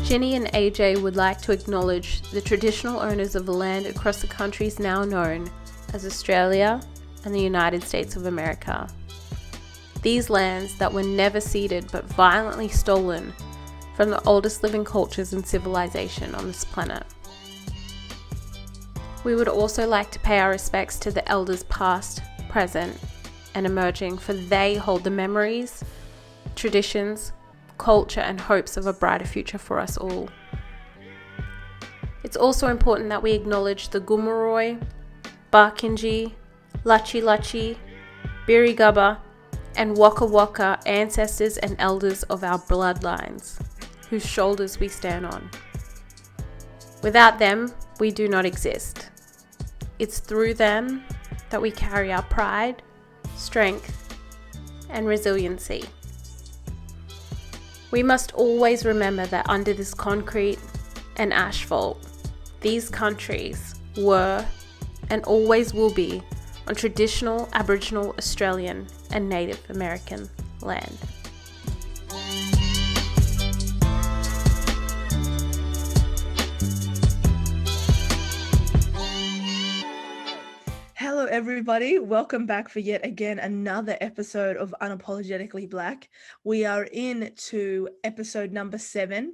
Ginny and Aj would like to acknowledge the traditional owners of the land across the countries now known as Australia and the United States of America. These lands that were never ceded but violently stolen from the oldest living cultures and civilization on this planet. We would also like to pay our respects to the elders past, present, and emerging, for they hold the memories, traditions, culture, and hopes of a brighter future for us all. It's also important that we acknowledge the Gumaroi, Barkinji, Lachi Lachi, Birigubba, and Waka Waka ancestors and elders of our bloodlines, whose shoulders we stand on. Without them, we do not exist. It's through them that we carry our pride, strength, and resiliency. We must always remember that under this concrete and asphalt, these countries were and always will be on traditional Aboriginal, Australian, and Native American land. Hello, everybody. Welcome back for yet again another episode of Unapologetically Black. We are into episode number 7.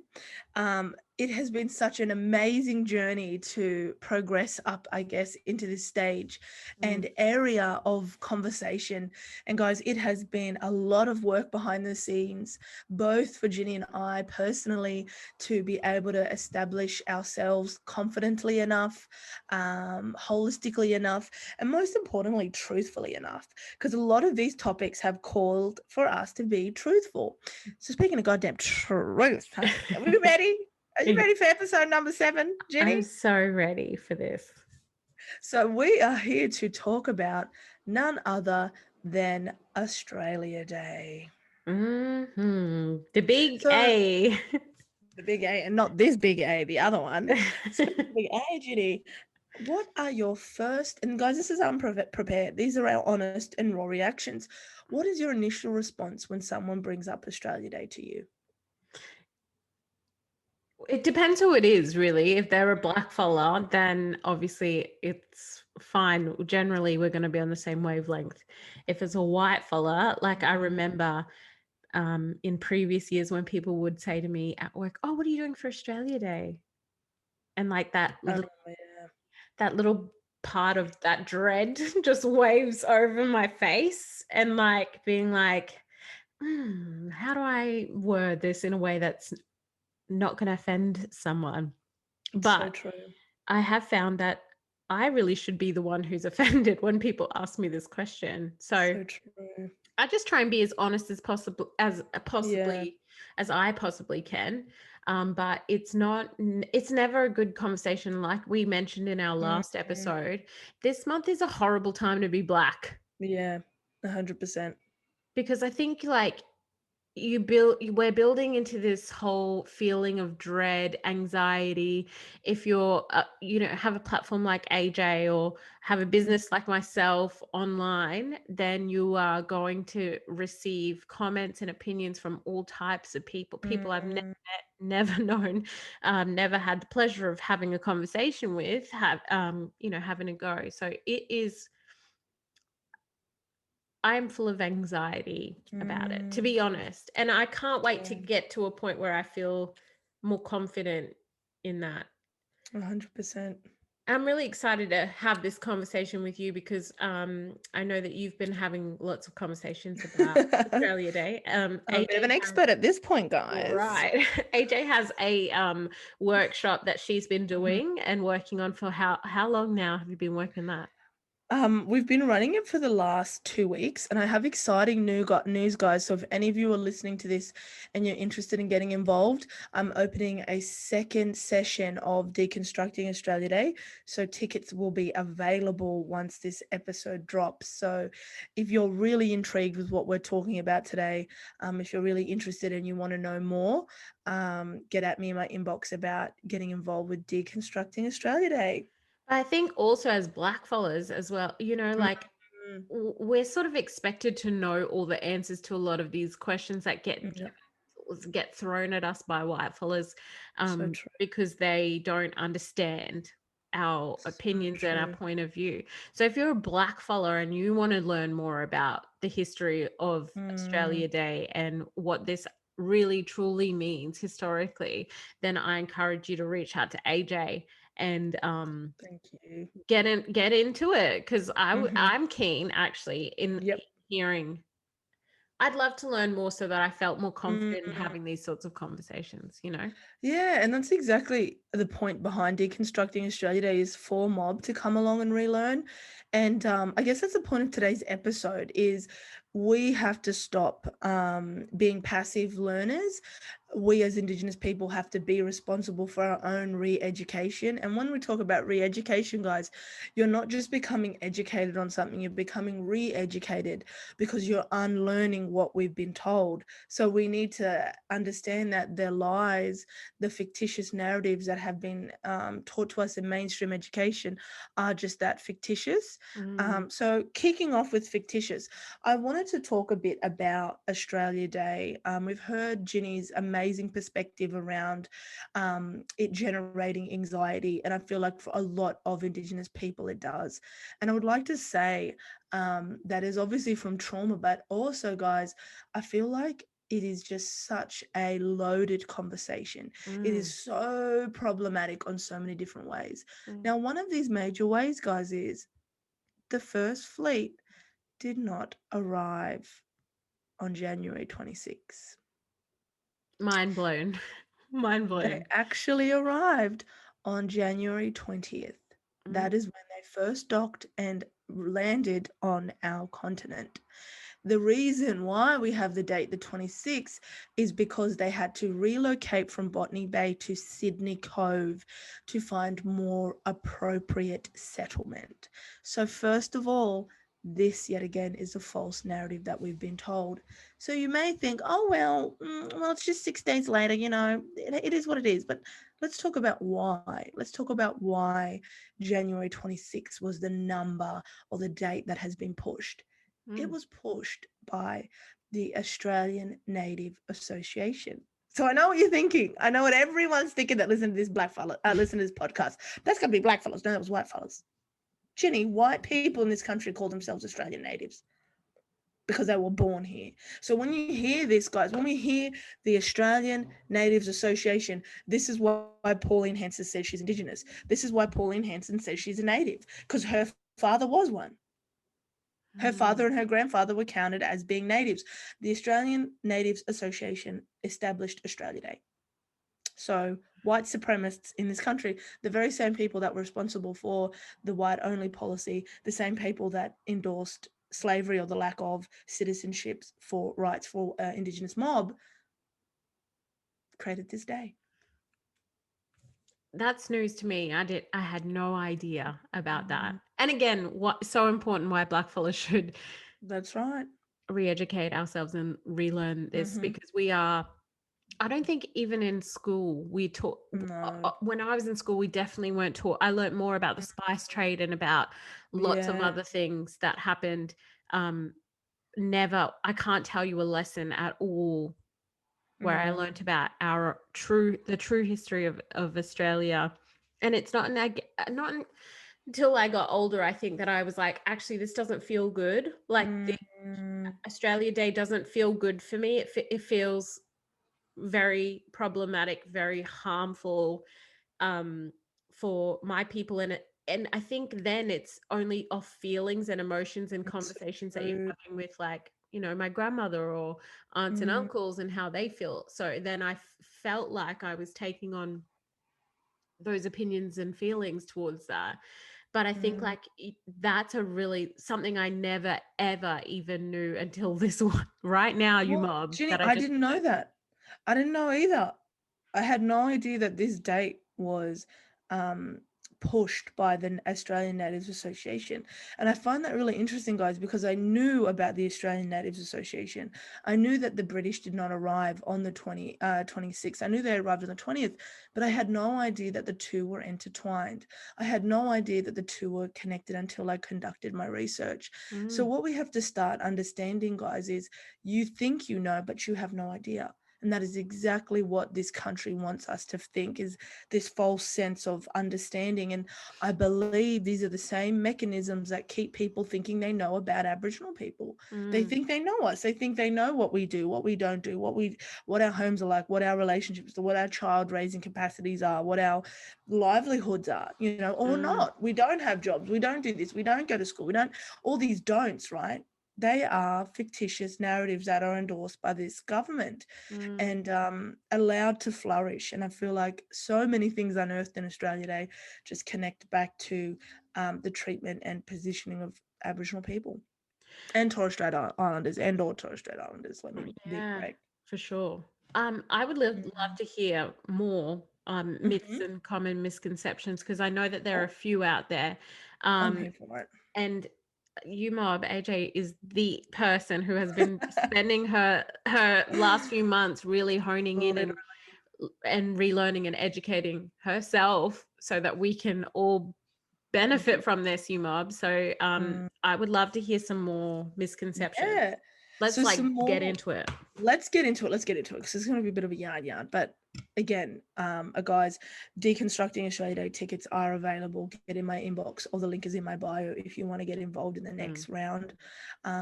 It has been such an amazing journey to progress up, I guess, into this stage and area of conversation. And guys, it has been a lot of work behind the scenes, both for Ginny and I personally, to be able to establish ourselves confidently enough, holistically enough, and most importantly, truthfully enough, because a lot of these topics have called for us to be truthful. So speaking of goddamn truth, are we ready? Are you ready for episode number 7, Ginny? I'm so ready for this. So we are here to talk about none other than Australia Day. The big A. The big A, and not this big A, the other one. So big A, Ginny. What are your first, and guys, this is unprepared. These are our honest and raw reactions. What is your initial response when someone brings up Australia Day to you? It depends who it is, really. If they're a black fella, then obviously it's fine. Generally, we're going to be on the same wavelength. If it's a white fella, like I remember in previous years when people would say to me at work, "Oh, what are you doing for Australia Day?" And like that little part of that dread just waves over my face, and like being like, how do I word this in a way that's not going to offend someone? But so true. I have found that I really should be the one who's offended when people ask me this question. So true. I just try and be as honest as possible, as I possibly can. But it's never a good conversation. Like we mentioned in our last episode, this month is a horrible time to be black. Yeah, 100%. Because I think like we're building into this whole feeling of dread, anxiety. If you're have a platform like AJ or have a business like myself online, then you are going to receive comments and opinions from all types of people I've never met, never known, never had the pleasure of having a conversation with, having a go. So I'm full of anxiety about it, to be honest. And I can't wait to get to a point where I feel more confident in that. 100%. I'm really excited to have this conversation with you because I know that you've been having lots of conversations about Australia Day. I'm a bit of an expert at this point, guys. Right. AJ has a workshop that she's been doing and working on for how long now have you been working that? We've been running it for the last 2 weeks, and I have exciting news, guys. So if any of you are listening to this and you're interested in getting involved, I'm opening a second session of Deconstructing Australia Day. So tickets will be available once this episode drops. So if you're really intrigued with what we're talking about today, if you're really interested and you want to know more, get at me in my inbox about getting involved with Deconstructing Australia Day. I think also as black fellas as well, like we're sort of expected to know all the answers to a lot of these questions that get get thrown at us by white fellas So true. because they don't understand our So opinions and our true. point of view. So if you're a black fella and you want to learn more about the history of Mm, Australia Day and what this really truly means historically, then I encourage you to reach out to AJ and thank you. get into it, because Mm-hmm. I'm keen actually in Yep. hearing. I'd love to learn more so that I felt more confident in Mm. having these sorts of conversations, you know? Yeah, and that's exactly the point behind Deconstructing Australia Day is for mob to come along and relearn. And I guess that's the point of today's episode is we have to stop being passive learners. We as Indigenous people have to be responsible for our own re-education. And when we talk about re-education, guys, you're not just becoming educated on something, you're becoming re-educated because you're unlearning what we've been told. So we need to understand that the lies, the fictitious narratives that have been taught to us in mainstream education are just that, fictitious. So kicking off with fictitious, I wanted to talk a bit about Australia Day. We've heard Ginny's amazing perspective around it generating anxiety, and I feel like for a lot of Indigenous people it does. And I would like to say that is obviously from trauma, but also, guys, I feel like it is just such a loaded conversation. It is Mm, so problematic on so many different ways. mm. Now, one of these major ways, guys, is the first fleet did not arrive on January 26th. Mind blown. Mind They blown. actually arrived on January 20th. Mm, That is when they first docked and landed on our continent. The reason why we have the date the 26th is because they had to relocate from Botany Bay to Sydney Cove to find more appropriate settlement. So first of all, this yet again is a false narrative that we've been told. So you may think, oh well, it's just 6 days later, it is what it is. But let's talk about why. Let's talk about why January 26th was the number or the date that has been pushed. It mm. was pushed by the Australian Native Association. So I know what you're thinking. I know what everyone's thinking that listen to this listen to this podcast. That's gonna be black fellas. No, that was white fellas. Ginny, white people in this country call themselves Australian natives because they were born here. So when you hear this, guys, when we hear the Australian Natives Association, this is why Pauline Hanson says she's Indigenous. This is why Pauline Hanson says she's a native, because her father was one. Her Mm. father and her grandfather were counted as being natives. The Australian Natives Association established Australia Day. So white supremacists in this country, the very same people that were responsible for the white only policy, the same people that endorsed slavery or the lack of citizenships for rights for Indigenous mob, created this day. That's news to me. I had no idea about that. Mm, And again, what so important why black fellas should that's right. re-educate ourselves and relearn this, Mm-hmm. because we are, I don't think even in school we taught. No. When I was in school, we definitely weren't taught. I learned more about the spice trade and about lots of Yeah. other things that happened. Um, Never, I can't tell you a lesson at all where I No. learnt about the true history of Australia. And it's not until I got older, I think, that I was like, actually, this doesn't feel good. Like the Mm, Australia Day doesn't feel good for me. It feels very problematic, very harmful for my people in it. And I think then it's only off feelings and emotions and it's so conversations that you're true. having with, like, my grandmother or aunts and Mm, uncles and how they feel. So then I felt like I was taking on those opinions and feelings towards that. But I think, mm. like, that's a really something I never ever even knew until this one right now, you Well, mob, Ginny, that I I just didn't know that. I didn't know either. I had no idea that this date was um, pushed by the Australian Natives Association. And I find that really interesting, guys, because I knew about the Australian Natives Association. I knew that the British did not arrive on the 26th. I knew they arrived on the 20th, but I had no idea that the two were intertwined. I had no idea that the two were connected until I conducted my research. So mm, what we have to start understanding, guys, is you think you know, but you have no idea. And that is exactly what this country wants us to think, is this false sense of understanding. And I believe these are the same mechanisms that keep people thinking they know about Aboriginal people. They think they know us. They think they know what we do, what we don't do, what our homes are like, what our relationships are, what our child raising capacities are, what our livelihoods are, or not. We don't have jobs. We don't do this. We don't go to school. We don't, all these don'ts, right? They are fictitious narratives that are endorsed by this government and allowed to flourish. And I feel like so many things unearthed in Australia Day just connect back to the treatment and positioning of Aboriginal people and Torres Strait Islanders and all Torres Strait Islanders. Let me be correct. For sure. I would love to hear more myths and common misconceptions, because I know that there are a few out there. I'm here for it. And you, Mob, AJ is the person who has been spending her last few months really honing in and relearning and educating herself so that we can all benefit from this, you Mob. So I would love to hear some more misconceptions. Yeah. Let's get into it. Let's get into it because it's going to be a bit of a yarn. But again, guys, Deconstructing Australia Day tickets are available. Get in my inbox, or the link is in my bio if you want to get involved in the next round.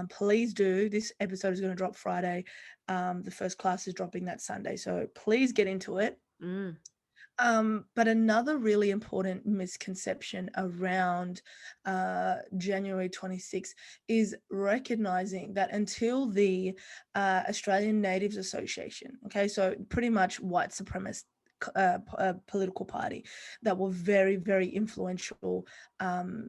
Please do. This episode is going to drop Friday. The first class is dropping that Sunday. So please get into it. But another really important misconception around January 26th is recognizing that until the Australian Natives Association, okay, so pretty much white supremacist political party that were very, very influential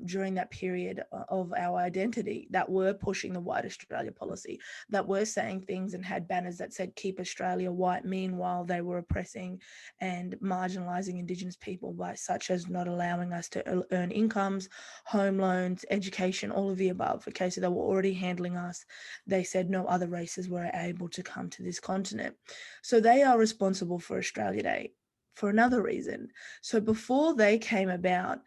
during that period of our identity, that were pushing the White Australia policy, that were saying things and had banners that said keep Australia white. Meanwhile, they were oppressing and marginalizing Indigenous people by such as not allowing us to earn incomes, home loans, education, all of the above. Okay, so they were already handling us. They said no other races were able to come to this continent. So they are responsible for Australia Day for another reason. So before they came about,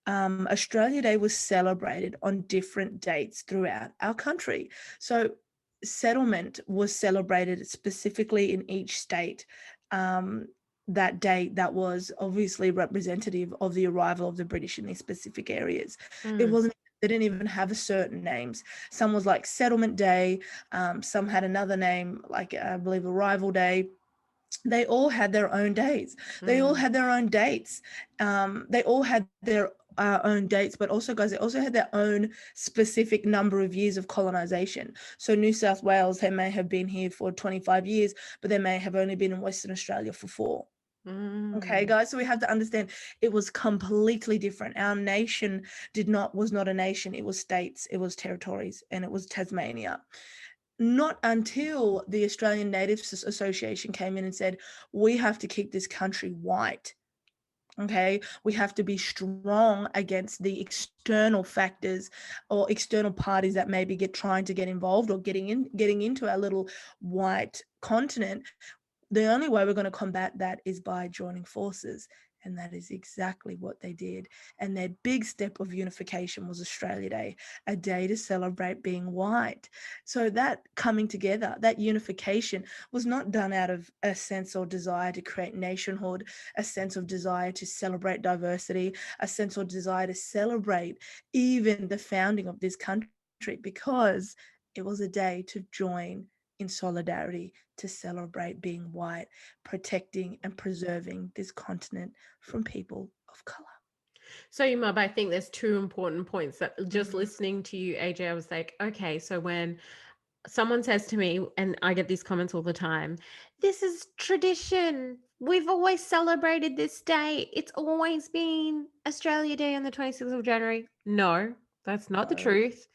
Australia Day was celebrated on different dates throughout our country. So settlement was celebrated specifically in each state that date that was obviously representative of the arrival of the British in these specific areas. It wasn't, they didn't even have a certain names. Some was like Settlement Day. Some had another name, like I believe Arrival Day. They all had their own days. They all had their own dates. They all had their own dates, but also, guys, they also had their own specific number of years of colonization. So New South Wales, they may have been here for 25 years, but they may have only been in Western Australia for 4. Okay, guys, so we have to understand it was completely different. Our nation was not a nation. It was states, it was territories, and it was Tasmania. Not until the Australian Natives Association came in and said, we have to keep this country white. Okay, we have to be strong against the external factors or external parties that maybe trying to get involved or getting into our little white continent. The only way we're going to combat that is by joining forces. And that is exactly what they did. And their big step of unification was Australia Day, a day to celebrate being white. So that coming together, that unification was not done out of a sense or desire to create nationhood, a sense of desire to celebrate diversity, a sense or desire to celebrate even the founding of this country, because it was a day to join in solidarity to celebrate being white, protecting and preserving this continent from people of color. So, Yumab, I think there's 2 important points that just listening to you, AJ, I was like, okay, so when someone says to me, and I get these comments all the time, this is tradition. We've always celebrated this day. It's always been Australia Day on the 26th of January. No, that's not the truth.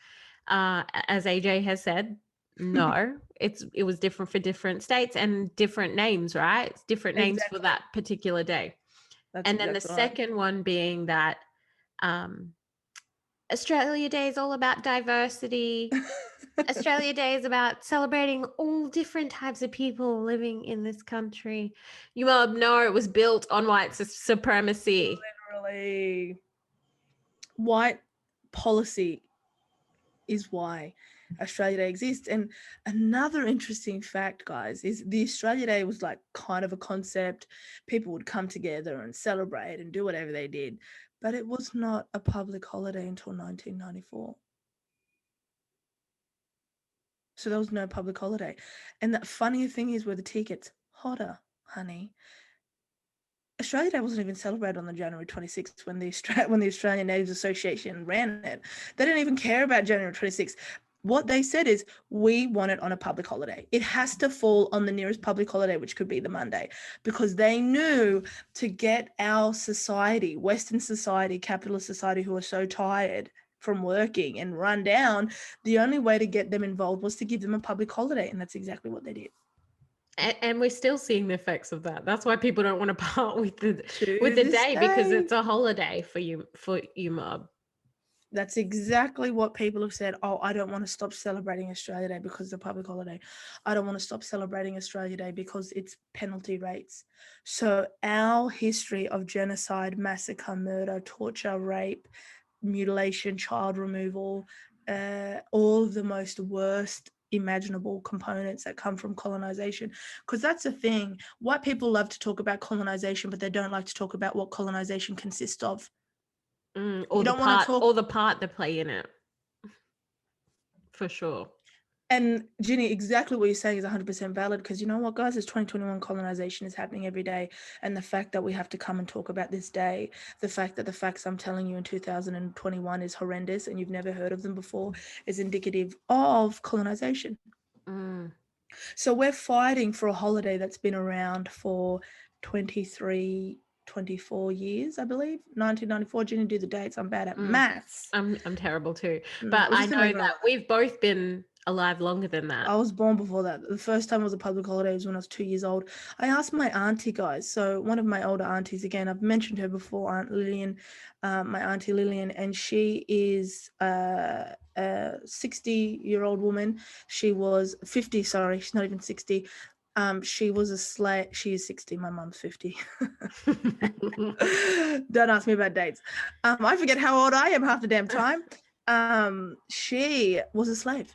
As AJ has said, no, it was different for different states and different names, right? It's different names for that particular day. And then the second one being that Australia Day is all about diversity. Australia Day is about celebrating all different types of people living in this country. You know it was built on white supremacy. Literally. White policy is why Australia Day exists. And another interesting fact, guys, is the Australia Day was like kind of a concept. People would come together and celebrate and do whatever they did, but it was not a public holiday until 1994. So there was no public holiday. And the funnier thing is, where the tea gets hotter, honey, Australia Day wasn't even celebrated on the January 26th when the Australian Natives Association ran it. They didn't even care about January 26th. What they said is, we want it on a public holiday. It has to fall on the nearest public holiday, which could be the Monday, because they knew to get our society, Western society, capitalist society, who are so tired from working and run down, the only way to get them involved was to give them a public holiday. And that's exactly what they did. And we're still seeing the effects of that. That's why people don't want to part with the this day, because day. it's a holiday for you mob. That's exactly what people have said. Oh, I don't want to stop celebrating Australia Day because it's a public holiday. I don't want to stop celebrating Australia Day because it's penalty rates. So our history of genocide, massacre, murder, torture, rape, mutilation, child removal, all of the most worst imaginable components that come from colonization, because that's the thing. White people love to talk about colonization, but they don't like to talk about what colonization consists of. Or the part they play in it, for sure. And Ginny, exactly what you're saying is 100% valid, because you know what, guys, it's 2021, colonization is happening every day. And the fact that we have to come and talk about this day, the fact that the facts I'm telling you in 2021 is horrendous and you've never heard of them before, is indicative of colonization. So we're fighting for a holiday that's been around for 24 years, I believe. 1994. Ginny, do the dates. I'm bad at maths. I'm terrible too. But I know that we've both been alive longer than that. I was born before that. The first time it was a public holiday was when I was 2 years old. I asked my auntie, guys. So one of my older aunties, again, I've mentioned her before, Aunt Lillian, my auntie Lillian, and she is a 60-year-old woman. She was 50, sorry, she's not even 60. She was a slave. She is 60. My mom's 50. Don't ask me about dates. I forget how old I am half the damn time. She was a slave.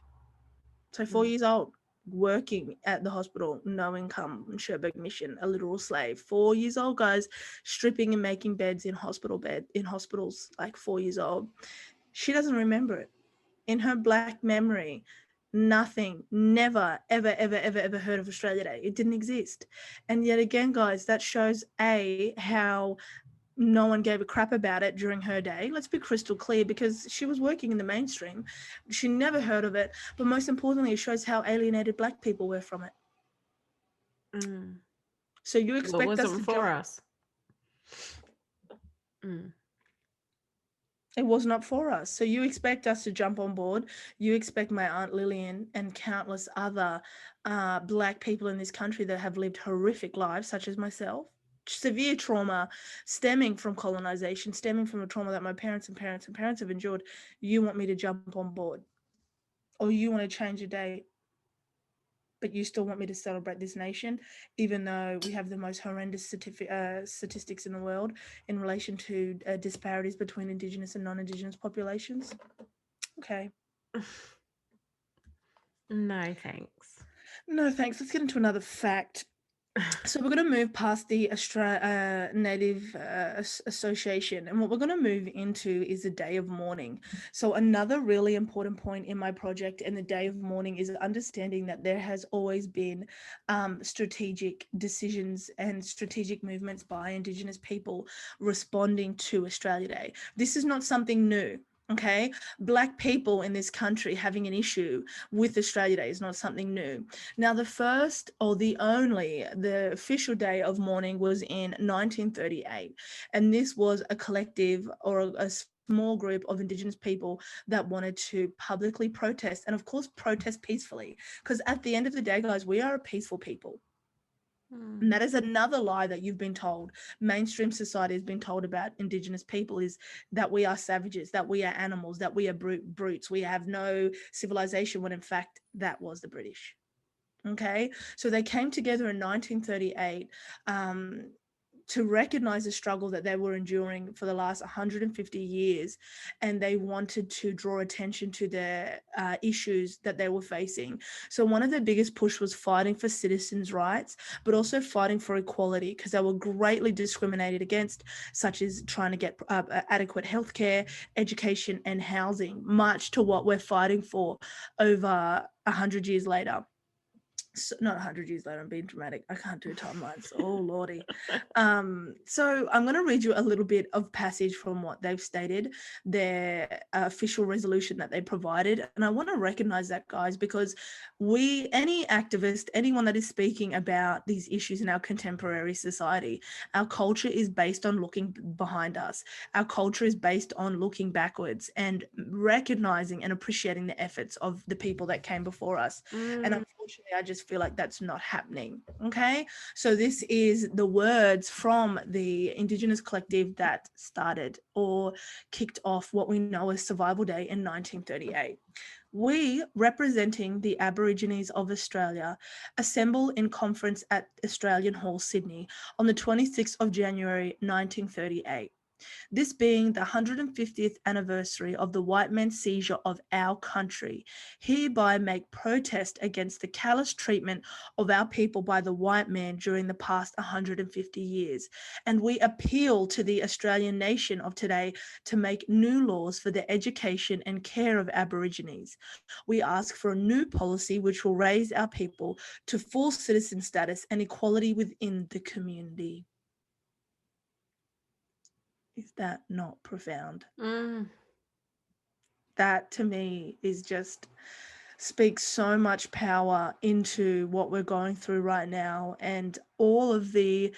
So 4 years old, working at the hospital, no income, Sherbrooke Mission, a literal slave. 4 years old, guys, stripping and making beds in hospitals, like 4 years old. She doesn't remember it. In her black memory, nothing, never, ever, ever, ever, ever heard of Australia Day. It didn't exist. And yet again, guys, that shows how no one gave a crap about it during her day. Let's be crystal clear, because she was working in the mainstream. She never heard of it. But most importantly, it shows how alienated Black people were from it. So you expect us to for us. It was not for us. So you expect us to jump on board. You expect my Aunt Lillian and countless other Black people in this country that have lived horrific lives, such as myself, severe trauma stemming from colonization, stemming from the trauma that my parents have endured. You want me to jump on board, or you want to change a day, but you still want me to celebrate this nation, even though we have the most horrendous statistics in the world in relation to disparities between Indigenous and non-Indigenous populations. Okay. No thanks. No thanks. Let's get into another fact. So we're going to move past the Native Association, and what we're going to move into is the Day of Mourning. So another really important point in my project and the Day of Mourning is understanding that there has always been strategic decisions and strategic movements by Indigenous people responding to Australia Day. This is not something new. Okay, Black people in this country having an issue with Australia Day is not something new. Now, the official day of mourning was in 1938, and this was a collective or a small group of Indigenous people that wanted to publicly protest, and of course protest peacefully, because at the end of the day, guys, we are a peaceful people. And that is another lie that you've been told. Mainstream society has been told about Indigenous people, is that we are savages, that we are animals, that we are brutes, we have no civilization, when in fact that was the British. Okay, so they came together in 1938 to recognize the struggle that they were enduring for the last 150 years, and they wanted to draw attention to their issues that they were facing. So one of their biggest push was fighting for citizens' rights, but also fighting for equality, because they were greatly discriminated against, such as trying to get adequate healthcare, education, and housing, much to what we're fighting for over 100 years later. So, not 100 years later, I'm being dramatic. I can't do timelines. Oh, Lordy. So I'm going to read you a little bit of passage from what they've stated, their official resolution that they provided. And I want to recognize that, guys, because any activist, anyone that is speaking about these issues in our contemporary society, our culture is based on looking behind us. Our culture is based on looking backwards and recognizing and appreciating the efforts of the people that came before us. And unfortunately, I just feel like that's not happening. Okay, so this is the words from the Indigenous collective that started or kicked off what we know as Survival Day in 1938. We, representing the Aborigines of Australia, assemble in conference at Australian Hall, Sydney, on the 26th of January 1938. This being the 150th anniversary of the white man's seizure of our country, hereby make protest against the callous treatment of our people by the white man during the past 150 years. And we appeal to the Australian nation of today to make new laws for the education and care of Aborigines. We ask for a new policy which will raise our people to full citizen status and equality within the community. Is that not profound? That to me is just speaks so much power into what we're going through right now, and all of the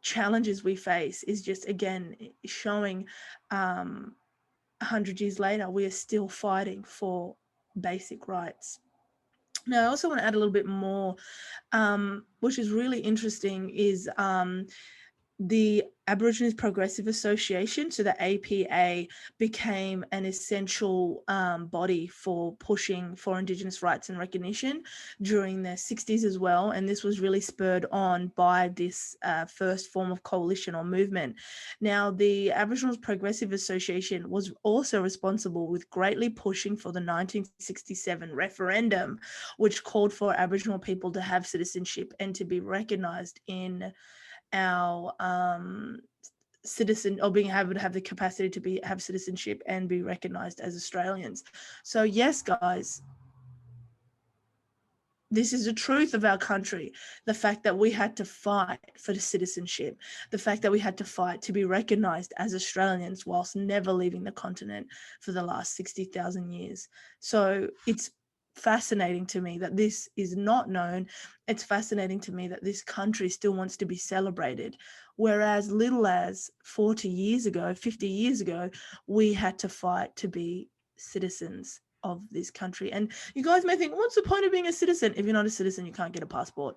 challenges we face is just, again, showing 100 years later we are still fighting for basic rights. Now, I also want to add a little bit more, which is really interesting, is the Aboriginal Progressive Association, so the APA, became an essential body for pushing for Indigenous rights and recognition during the 60s as well. And this was really spurred on by this first form of coalition or movement. Now, the Aboriginal Progressive Association was also responsible with greatly pushing for the 1967 referendum, which called for Aboriginal people to have citizenship and to be recognised in our citizen, or being able to have the capacity to have citizenship and be recognized as Australians. So yes, guys, this is the truth of our country. The fact that we had to fight for the citizenship, the fact that we had to fight to be recognized as Australians whilst never leaving the continent for the last 60,000 years. So it's fascinating to me that this is not known. It's fascinating to me that this country still wants to be celebrated, whereas little as 40 years ago, 50 years ago, we had to fight to be citizens of this country. And you guys may think, what's the point of being a citizen? If you're not a citizen, you can't get a passport.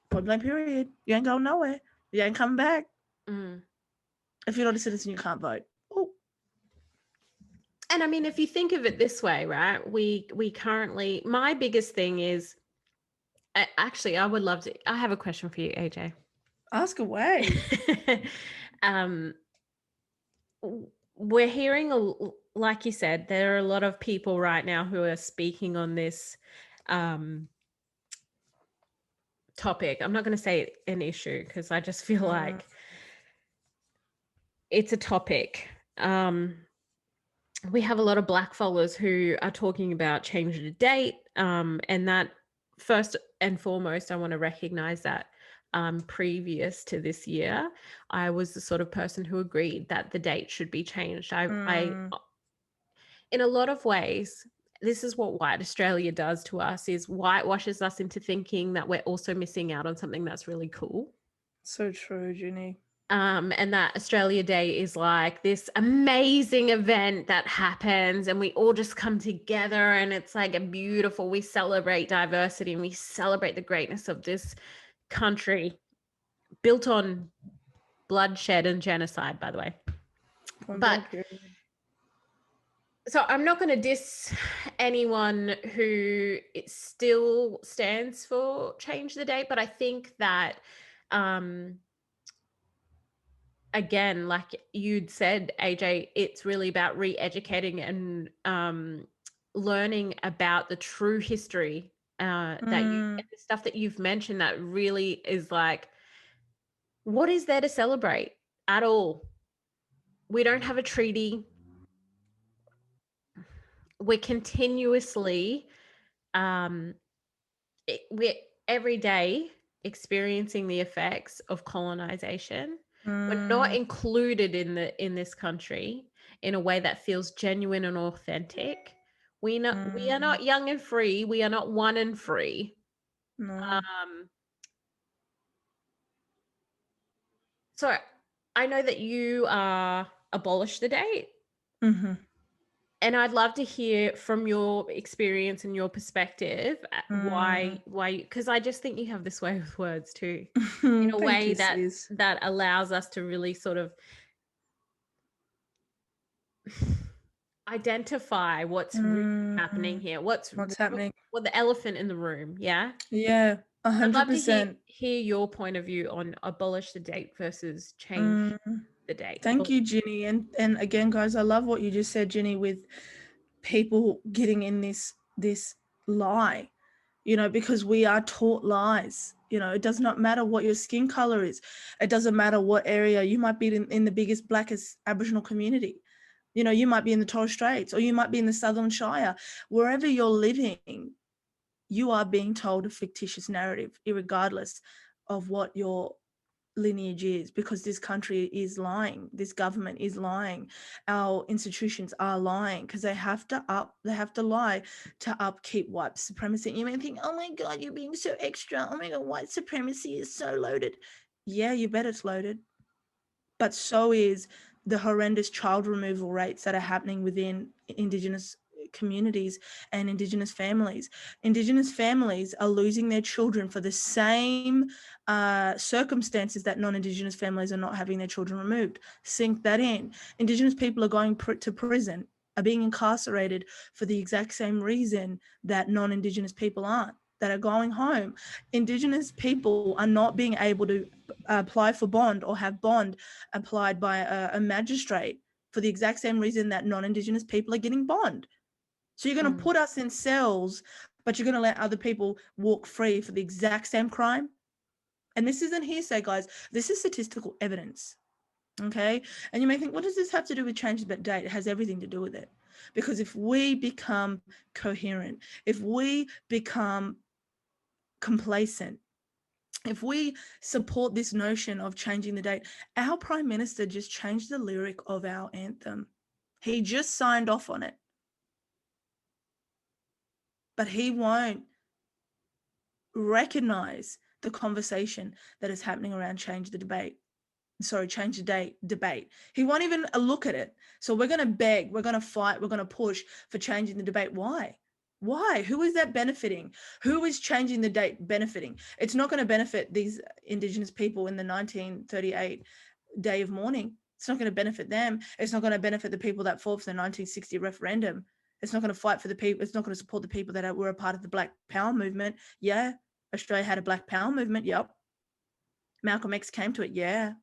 Point blank period. You ain't going nowhere. You ain't coming back. If you're not a citizen, you can't vote. And I mean, if you think of it this way, right, we currently, my biggest thing is, actually, I would love to, I have a question for you, AJ. Ask away. We're hearing, like you said, there are a lot of people right now who are speaking on this topic. I'm not going to say an issue because I just feel like it's a topic. We have a lot of blackfellas who are talking about changing the date, and that, first and foremost, I want to recognize that previous to this year, I was the sort of person who agreed that the date should be changed. I in a lot of ways, this is what white Australia does to us, is whitewashes us into thinking that we're also missing out on something that's really cool. So true, Ginny. And that Australia Day is like this amazing event that happens and we all just come together and it's like a beautiful, we celebrate diversity and we celebrate the greatness of this country built on bloodshed and genocide, by the way. But so I'm not going to diss anyone who still stands for change the date, but I think that again, like you'd said, AJ, it's really about re-educating and learning about the true history that you, and the stuff that you've mentioned that really is like, what is there to celebrate at all? We don't have a treaty. We're continuously, we're every day experiencing the effects of colonization. We're not included in this country in a way that feels genuine and authentic. We are not young and free. We are not one and free. No. So I know that you Abolish the Date. Mm-hmm. And I'd love to hear from your experience and your perspective why, because I just think you have this way with words too, in a Thank way you, that sis. allows us to really sort of identify what's really happening here, what's happening. what the elephant in the room. Yeah. Yeah, I'd love to 100%. hear your point of view on abolish the date versus change the date. Thank you, Ginny. And again, guys, I love what you just said, Ginny, with people getting in this lie, you know, because we are taught lies. You know, it does not matter what your skin color is. It doesn't matter what area you might be in the biggest, blackest Aboriginal community. You know, you might be in the Torres Straits, or you might be in the Southern Shire. Wherever you're living, you are being told a fictitious narrative, irregardless of what your lineage is, because this country is lying, this government is lying, our institutions are lying, because they have to lie to upkeep white supremacy. You may think, oh my God, you're being so extra, oh my God, white supremacy is so loaded. Yeah, you bet it's loaded, but so is the horrendous child removal rates that are happening within Indigenous communities and Indigenous families. Indigenous families are losing their children for the same circumstances that non-Indigenous families are not having their children removed. Sink that in. Indigenous people are going to prison, are being incarcerated for the exact same reason that non-Indigenous people aren't, that are going home. Indigenous people are not being able to apply for bond or have bond applied by a magistrate for the exact same reason that non-Indigenous people are getting bond. So you're going to put us in cells, but you're going to let other people walk free for the exact same crime. And this isn't hearsay, guys. This is statistical evidence. Okay. And you may think, what does this have to do with change the date? It has everything to do with it. Because if we become coherent, if we become complacent, if we support this notion of changing the date, our Prime Minister just changed the lyric of our anthem. He just signed off on it. But he won't recognize the conversation that is happening around change the date debate. He won't even look at it. So we're going to beg, we're going to fight, we're going to push for changing the debate. Why? Who is that benefiting? Who is changing the date benefiting? It's not going to benefit these Indigenous people in the 1938 day of mourning. It's not going to benefit them. It's not going to benefit the people that fought for the 1960 referendum. It's not going to fight for the people. It's not going to support the people that were a part of the Black Power movement. Yeah, Australia had a Black Power movement. Yep. Malcolm X came to it. Yeah.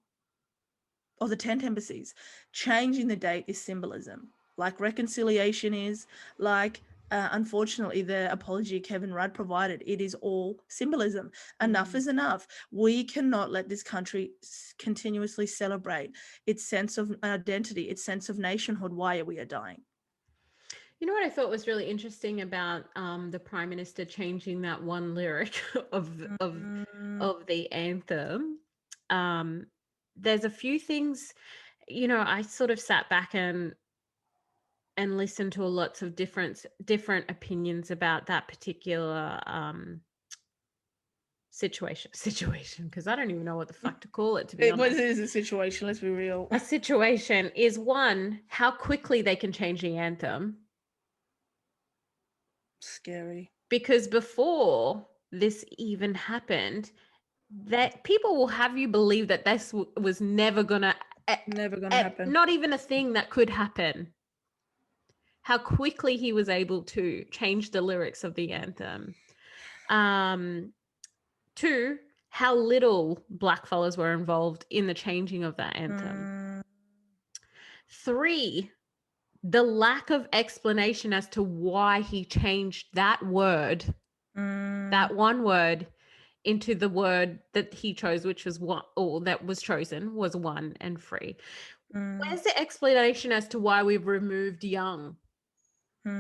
Or the tent embassies. Changing the date is symbolism, like reconciliation is, like unfortunately the apology Kevin Rudd provided. It is all symbolism. Enough is enough. We cannot let this country continuously celebrate its sense of identity, its sense of nationhood while we are dying. You know what I thought was really interesting about the Prime Minister changing that one lyric of the anthem? There's a few things, you know, I sort of sat back and listened to lots of different opinions about that particular situation, because I don't even know what the fuck to call it, to be honest. It is a situation, let's be real. A situation is, one, how quickly they can change the anthem. Scary. Because before this even happened, that people will have you believe that this was never gonna happen. not even a thing that could happen. How quickly he was able to change the lyrics of the anthem. Two, how little blackfellas were involved in the changing of that anthem. 3, the lack of explanation as to why he changed that word, that one word, into the word that he chose, which was one, or that was chosen was 1 and free. Where's the explanation as to why we've removed young?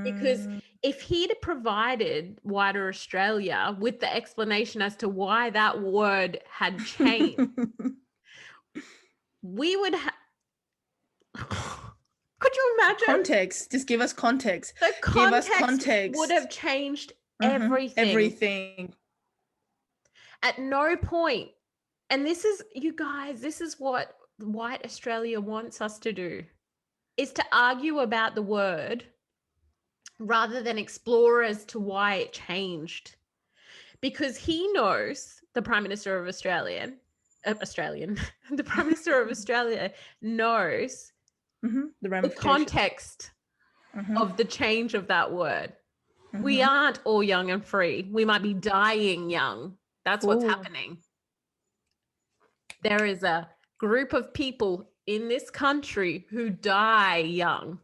Because if he'd provided wider Australia with the explanation as to why that word had changed, we would have. Could you imagine? Context. Just give us context. The Give us context context. would have changed everything. Everything. At no point, and this is, you guys, this is what white Australia wants us to do, is to argue about the word rather than explore as to why it changed. Because he knows, the Prime Minister of Australia, the Prime Minister of Australia knows the context of the change of that word. We aren't all young and free. We might be dying young. That's what's happening. There is a group of people in this country who die young.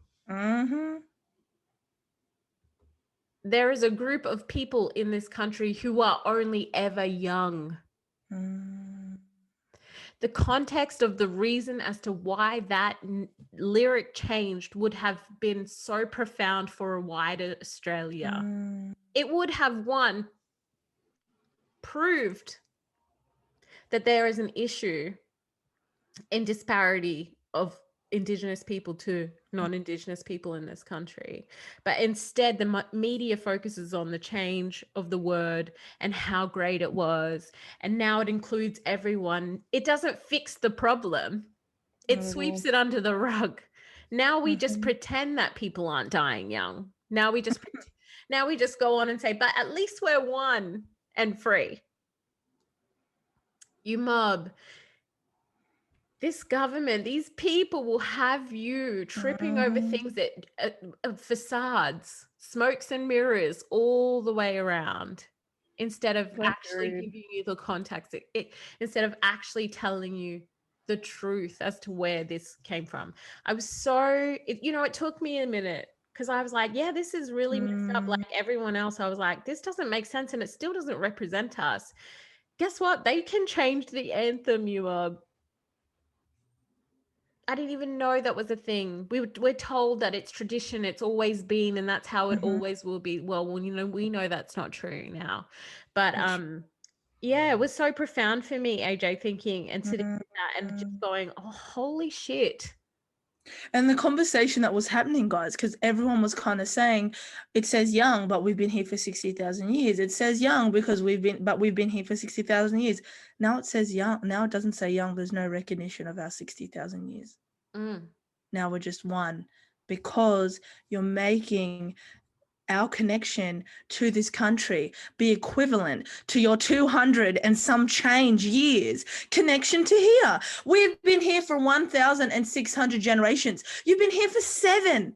There is a group of people in this country who are only ever young. The context of the reason as to why that lyric changed would have been so profound for a wider Australia. It would have, one, proved that there is an issue in disparity of Indigenous people to non-Indigenous people in this country. But instead, the media focuses on the change of the word and how great it was. And now it includes everyone. It doesn't fix the problem. It sweeps it under the rug. Now we just pretend that people aren't dying young. Now we just go on and say, but at least we're 1 and free. You mob. This government, these people will have you tripping over things that facades, smokes and mirrors all the way around, instead of actually giving you the context, instead of actually telling you the truth as to where this came from. I was so, it took me a minute, because I was like, yeah, this is really messed up. Like everyone else, I was like, this doesn't make sense, and it still doesn't represent us. Guess what? They can change the anthem, you are. I didn't even know that was a thing. We're told that it's tradition, it's always been, and that's how it always will be. Well, we know that's not true now. But yeah, it was so profound for me, AJ, thinking and sitting with that and just going, oh, holy shit. And the conversation that was happening, guys, because everyone was kind of saying, it says young, but we've been here for 60,000 years. It says young because we've been here for 60,000 years. Now it says young. Now it doesn't say young. There's no recognition of our 60,000 years. Now we're just 1, because you're making our connection to this country be equivalent to your 200 and some change years connection to here. We've been here for 1,600 generations. You've been here for 7.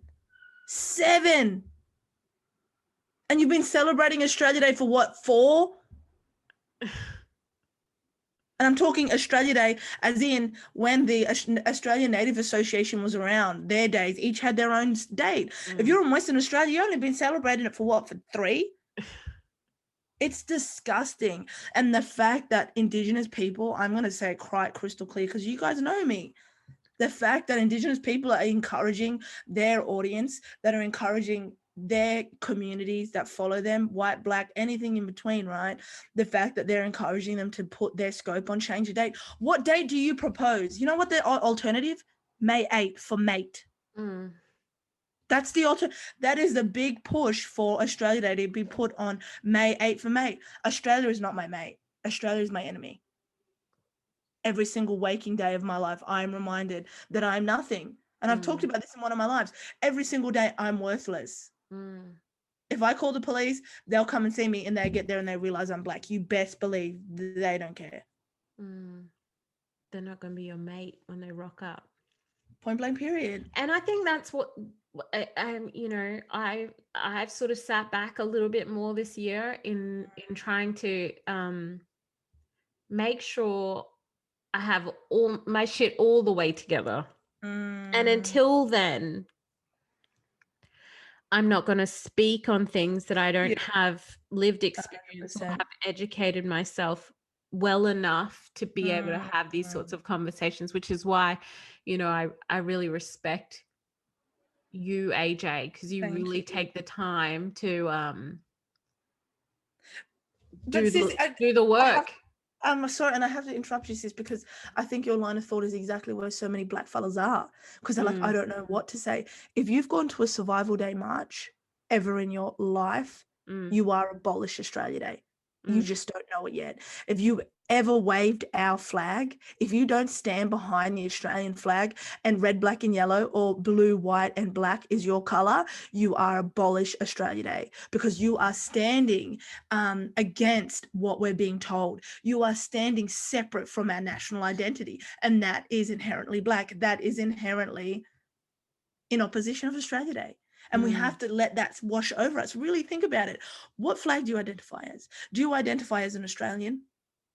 And you've been celebrating Australia Day for what, 4? And I'm talking Australia Day as in when the Australian Native Association was around, their days, each had their own date. If you're in Western Australia, you've only been celebrating it for what, for 3? It's disgusting. And the fact that Indigenous people, I'm going to say it quite crystal clear because you guys know me, the fact that Indigenous people are encouraging their audience, that are encouraging their communities that follow them, white, black, anything in between, right? The fact that they're encouraging them to put their scope on change a date. What date do you propose? You know what the alternative? May 8th for mate. That's the that is the big push for Australia Day to be put on May 8th for mate. Australia is not my mate. Australia is my enemy. Every single waking day of my life, I am reminded that I'm nothing. And I've talked about this in one of my lives. Every single day, I'm worthless. If I call the police, they'll come and see me, and they get there and they realize I'm black. You best believe they don't care. They're not going to be your mate when they rock up. Point blank, period. And I think that's what, I've sort of sat back a little bit more this year in trying to make sure I have all my shit all the way together. And until then, I'm not going to speak on things that I don't have lived experience or 100%. have educated myself well enough to be able to have these sorts of conversations, which is why, I really respect you, AJ, because you Thank really you. take the time to But do sis, the work. I'm sorry, and I have to interrupt you, sis, because I think your line of thought is exactly where so many black fellas are. Because they're like, I don't know what to say. If you've gone to a Survival Day march ever in your life, you are Abolish Australia Day. You just don't know it yet. If you ever waved our flag, if you don't stand behind the Australian flag and red, black, and yellow, or blue, white, and black is your color, you are Abolish Australia Day, because you are standing against what we're being told. You are standing separate from our national identity, and that is inherently black. That is inherently in opposition of Australia Day. And we have to let that wash over us. Really think about it. What flag do you identify as? Do you identify as an Australian?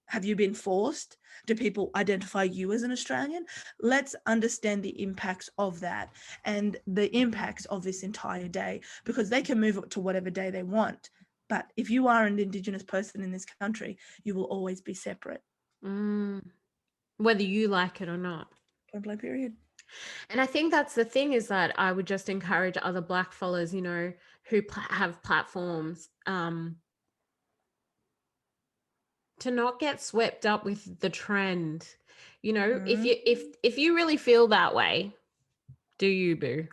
Have you been forced? Do people identify you as an Australian? Let's understand the impacts of that and the impacts of this entire day, because they can move it to whatever day they want. But if you are an Indigenous person in this country, you will always be separate. Whether you like it or not. Point blank period. And I think that's the thing, is that I would just encourage other black fellas, who have platforms, to not get swept up with the trend. If you really feel that way, do you, boo?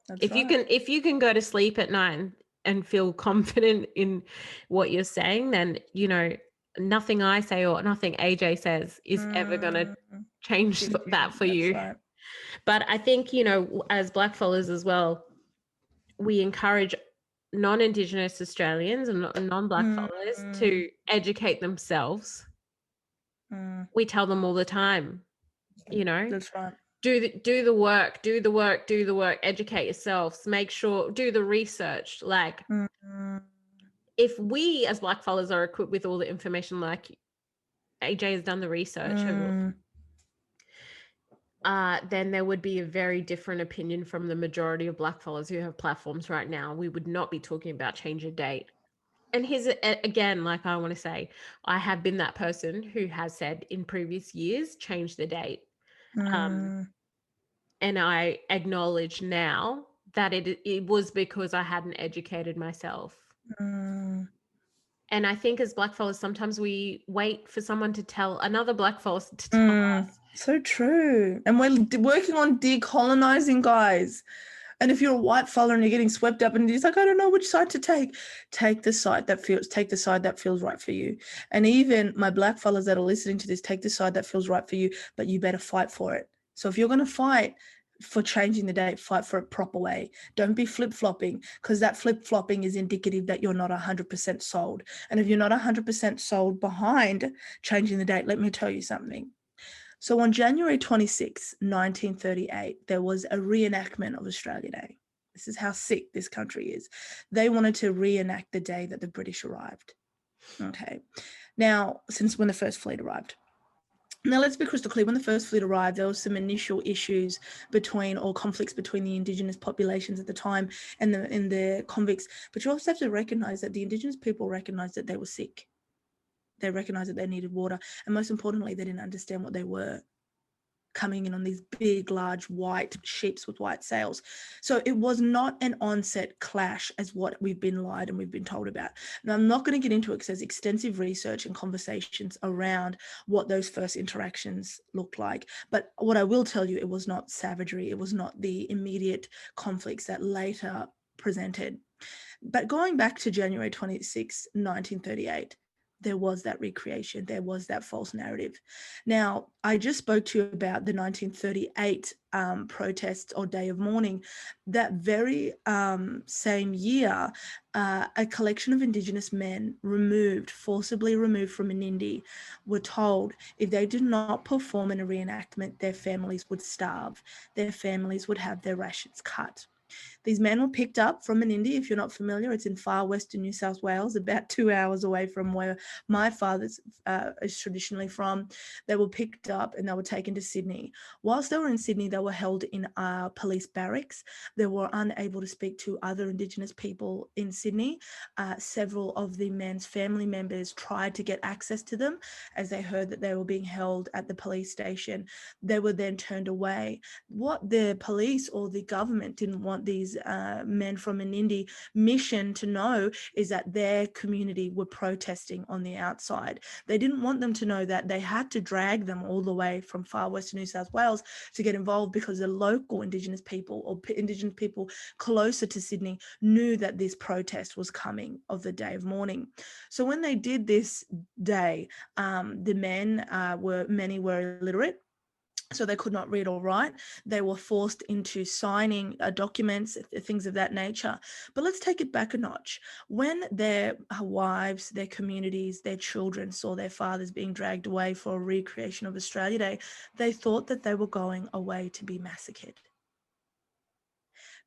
That's If right. you can go to sleep at night and feel confident in what you're saying, then nothing I say or nothing AJ says is ever going to change that for you. Right. But I think, as black fellas as well, we encourage non-Indigenous Australians and non-black fellas to educate themselves. We tell them all the time, That's right. do the work, educate yourselves, make sure, do the research. Like, if we as black fellas are equipped with all the information, like AJ has done the research, then there would be a very different opinion from the majority of black fellas who have platforms right now. We would not be talking about change of date. And here's again, like, I want to say, I have been that person who has said in previous years, change the date. And I acknowledge now that it was because I hadn't educated myself. And I think as black fellas, sometimes we wait for someone to tell another black fellas to tell us. So true. And we're working on decolonizing, guys. And if you're a white fella and you're getting swept up and you're like, I don't know which side to take the side that feels right for you. And even my black fellas that are listening to this, take the side that feels right for you, but you better fight for it. So if you're going to fight for changing the date, fight for it proper way. Don't be flip-flopping, because that flip-flopping is indicative that you're not 100% sold. And if you're not 100% sold behind changing the date, let me tell you something. So on January 26, 1938, there was a reenactment of Australia Day. This is how sick this country is. They wanted to reenact the day that the British arrived. Okay. Now, since when the first fleet arrived. Now, let's be crystal clear. When the first fleet arrived, there was some initial issues conflicts between the Indigenous populations at the time and the convicts. But you also have to recognize that the Indigenous people recognized that they were sick. They recognized that they needed water. And most importantly, they didn't understand what they were, coming in on these big, large white ships with white sails. So it was not an onset clash as what we've been lied and we've been told about. Now, I'm not going to get into it because there's extensive research and conversations around what those first interactions looked like. But what I will tell you, it was not savagery. It was not the immediate conflicts that later presented. But going back to January 26, 1938, there was that recreation, there was that false narrative. Now, I just spoke to you about the 1938 protests or Day of Mourning. That very same year, a collection of Indigenous men forcibly removed from Menindee, were told if they did not perform in a reenactment, their families would starve, their families would have their rations cut. These men were picked up from Menindee. If you're not familiar, it's in far western New South Wales, about 2 hours away from where my father's is traditionally from. They were picked up and they were taken to Sydney. Whilst they were in Sydney, they were held in police barracks. They were unable to speak to other Indigenous people in Sydney. Several of the men's family members tried to get access to them as they heard that they were being held at the police station. They were then turned away. What the police or the government didn't want these men from Menindee mission to know is that their community were protesting on the outside. They didn't want them to know that they had to drag them all the way from far western New South Wales to get involved, because the local Indigenous people or Indigenous people closer to Sydney knew that this protest was coming of the day of mourning. So when they did this day, the men many were illiterate, so they could not read or write. They were forced into signing documents, things of that nature. But let's take it back a notch. When their wives, their communities, their children saw their fathers being dragged away for a recreation of Australia Day, they thought that they were going away to be massacred.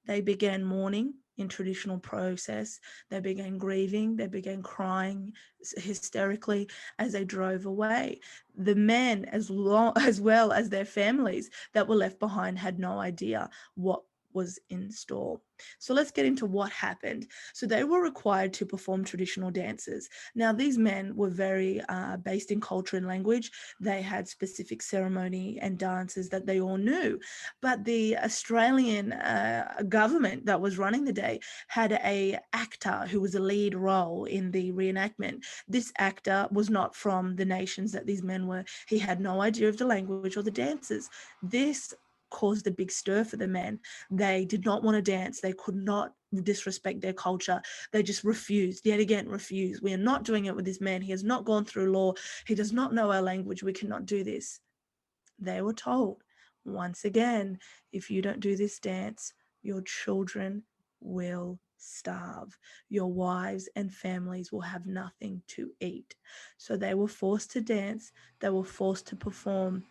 They began mourning in traditional process. They began grieving. They began crying hysterically as they drove away. The men, as well as their families that were left behind, had no idea what was in store. So let's get into what happened. So they were required to perform traditional dances. Now, these men were very based in culture and language. They had specific ceremony and dances that they all knew. But the Australian government that was running the day had a actor who was a lead role in the reenactment. This actor was not from the nations that these men were. He had no idea of the language or the dances. This caused a big stir for the men. They did not want to dance. They could not disrespect their culture. They just refused, yet again refused. We are not doing it with this man. He has not gone through law. He does not know our language. We cannot do this. They were told, once again, if you don't do this dance, your children will starve. Your wives and families will have nothing to eat. So they were forced to dance. They were forced to perform.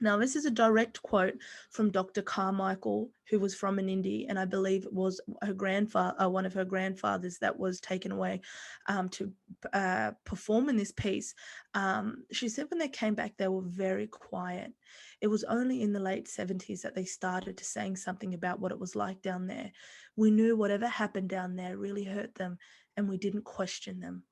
Now, this is a direct quote from Dr. Carmichael, who was from Menindee, and I believe it was her grandfather, one of her grandfathers, that was taken away to perform in this piece. She said when they came back, they were very quiet. It was only in the late 70s that they started to saying something about what it was like down there. We knew whatever happened down there really hurt them, and we didn't question them.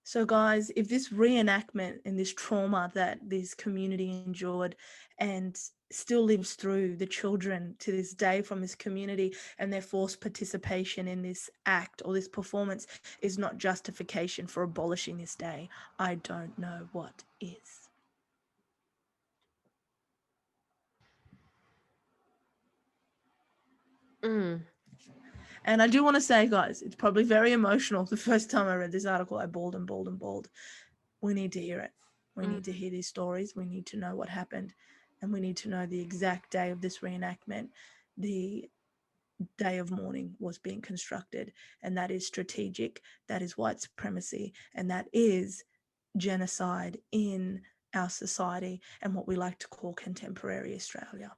So guys, if this reenactment and this trauma that this community endured and still lives through the children to this day from this community, and their forced participation in this act or this performance is not justification for abolishing this day, I don't know what is. And I do want to say, guys, it's probably very emotional. The first time I read this article, I bawled and bawled and bawled. We need to hear it. We need to hear these stories. We need to know what happened. And we need to know the exact day of this reenactment. The day of mourning was being constructed. And that is strategic. That is white supremacy. And that is genocide in our society and what we like to call contemporary Australia.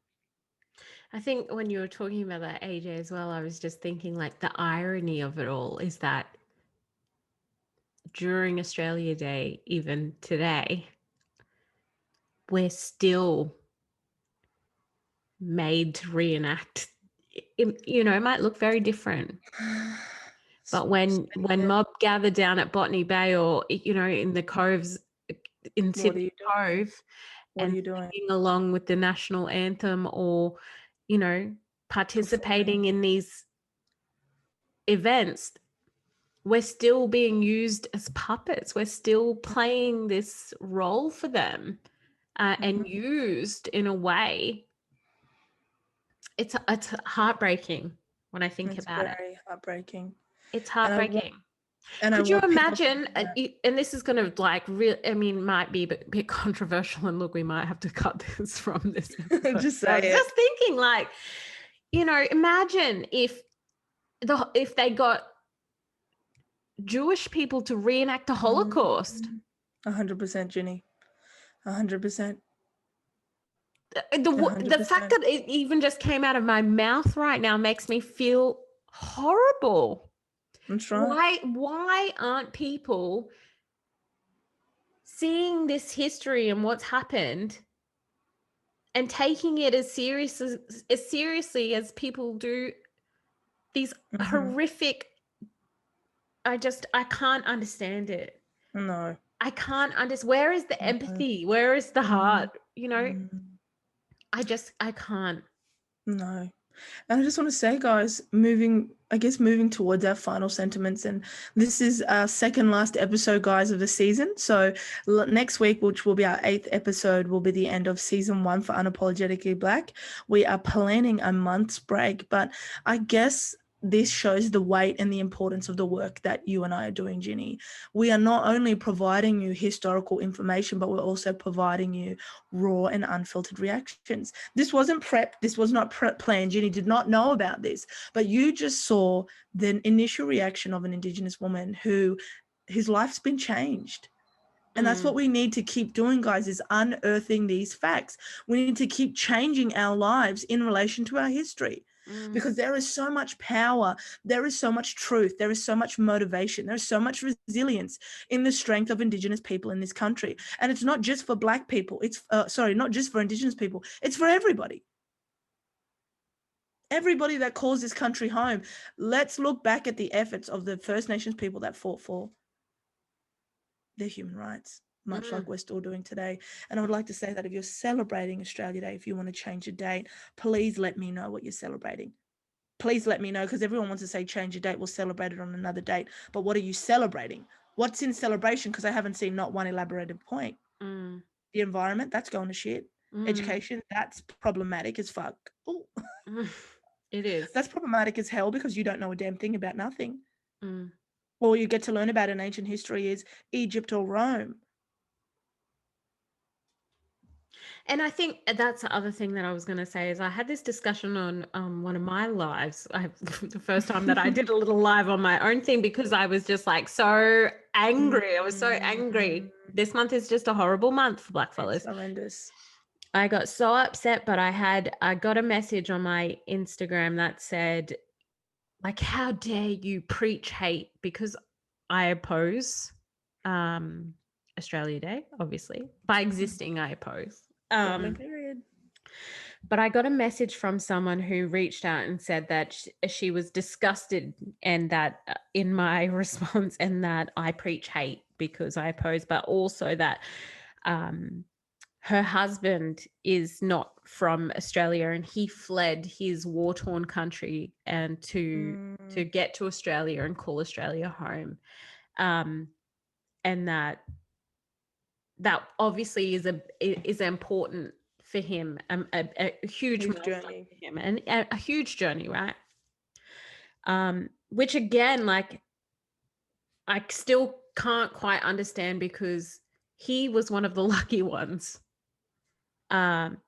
I think when you were talking about that, AJ, as well, I was just thinking like the irony of it all is that during Australia Day, even today, we're still made to reenact. It might look very different. But when mob gather down at Botany Bay or, in the coves in Sydney Cove and singing along with the national anthem or, participating in these events, we're still being used as puppets. We're still playing this role for them and used in a way. It's heartbreaking when I think about it. It's very heartbreaking. It's heartbreaking. And could you imagine, and this is going to might be a bit controversial, and look, we might have to cut this from this. Just say it. Just thinking imagine if they got Jewish people to reenact the Holocaust. 100%, Ginny. 100%. The fact that it even just came out of my mouth right now makes me feel horrible. That's right. Why aren't people seeing this history and what's happened and taking it as seriously as people do these horrific? I can't understand it. No. I can't understand. Where is the empathy? Where is the heart? You know, I can't. No. And I just want to say, guys, moving towards our final sentiments, and this is our second last episode, guys, of the season. So next week, which will be our 8th episode, will be the end of season 1 for Unapologetically Black. We are planning a month's break, but I guess this shows the weight and the importance of the work that you and I are doing, Ginny. We are not only providing you historical information, but we're also providing you raw and unfiltered reactions. This wasn't prepped. This was not planned. Ginny did not know about this, but you just saw the initial reaction of an Indigenous woman whose life's been changed. And that's what we need to keep doing, guys, is unearthing these facts. We need to keep changing our lives in relation to our history. Because there is so much power, there is so much truth, there is so much motivation, there is so much resilience in the strength of Indigenous people in this country. And it's not just for Black people, it's not just for Indigenous people, it's for everybody. Everybody that calls this country home. Let's look back at the efforts of the First Nations people that fought for their human rights, much like we're still doing today. And I would like to say that if you're celebrating Australia Day, if you want to change a date, please let me know what you're celebrating. Please let me know, because everyone wants to say change a date, we'll celebrate it on another date. But what are you celebrating? What's in celebration? Because I haven't seen not one elaborated point. The environment, that's going to shit. Education, that's problematic as fuck. It is. That's problematic as hell, because you don't know a damn thing about nothing. All you get to learn about in ancient history is Egypt or Rome. And I think that's the other thing that I was going to say is I had this discussion on one of my lives. The first time that I did a little live on my own thing, because I was just like so angry. I was so angry. This month is just a horrible month for Blackfellas. It's horrendous. I got so upset, but I got a message on my Instagram that said, like, how dare you preach hate? Because I oppose Australia Day, obviously. By existing, I oppose. Period. But I got a message from someone who reached out and said that she was disgusted, and that in my response, and that I preach hate because I oppose, but also that her husband is not from Australia, and he fled his war-torn country and to get to Australia and call Australia home. And that obviously is important for him, a huge journey for him, and a huge journey, right? Which again, like, I still can't quite understand, because he was one of the lucky ones. For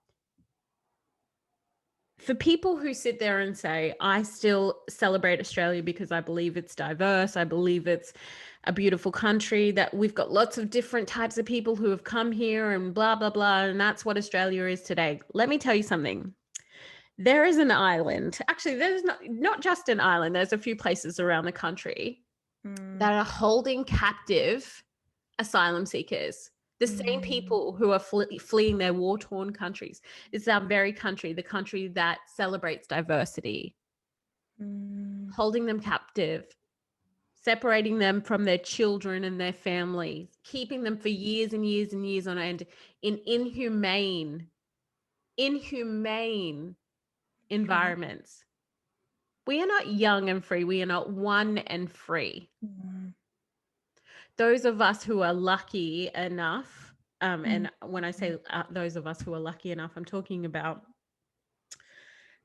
people who sit there and say, I still celebrate Australia because I believe it's diverse, I believe it's a beautiful country, that we've got lots of different types of people who have come here and blah, blah, blah, and that's what Australia is today. Let me tell you something. There is an island. Actually, there's not just an island. There's a few places around the country that are holding captive asylum seekers. The same people who are fleeing their war-torn countries. It's our very country, the country that celebrates diversity, holding them captive, separating them from their children and their families, keeping them for years and years and years on end in inhumane environments. We are not young and free. We are not one and free. Those of us who are lucky enough, and when I say those of us who are lucky enough, I'm talking about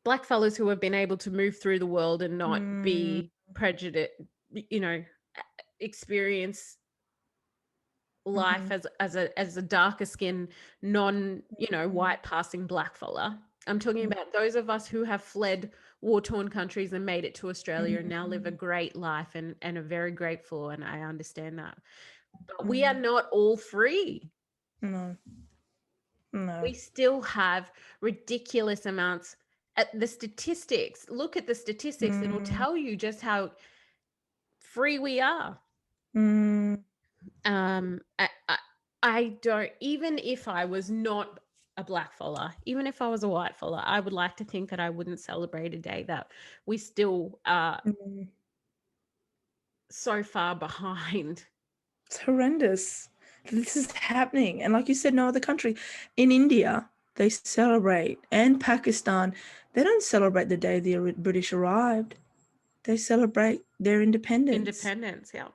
Blackfellas who have been able to move through the world and not be prejudiced, experience life as a darker skinned, white passing blackfella. I'm talking about those of us who have fled war-torn countries and made it to Australia and now live a great life and are very grateful, and I understand that. But we are not all free. No. No. We still have ridiculous amounts at the statistics. Look at the statistics. It'll tell you just how free we are. Mm. I don't, even if I was not a black fella, even if I was a white fella, I would like to think that I wouldn't celebrate a day that we still are Mm. so far behind. It's horrendous. This is happening. And like you said, no other country. In India, they celebrate, and Pakistan, they don't celebrate the day the British arrived. They celebrate their independence. Independence, yeah.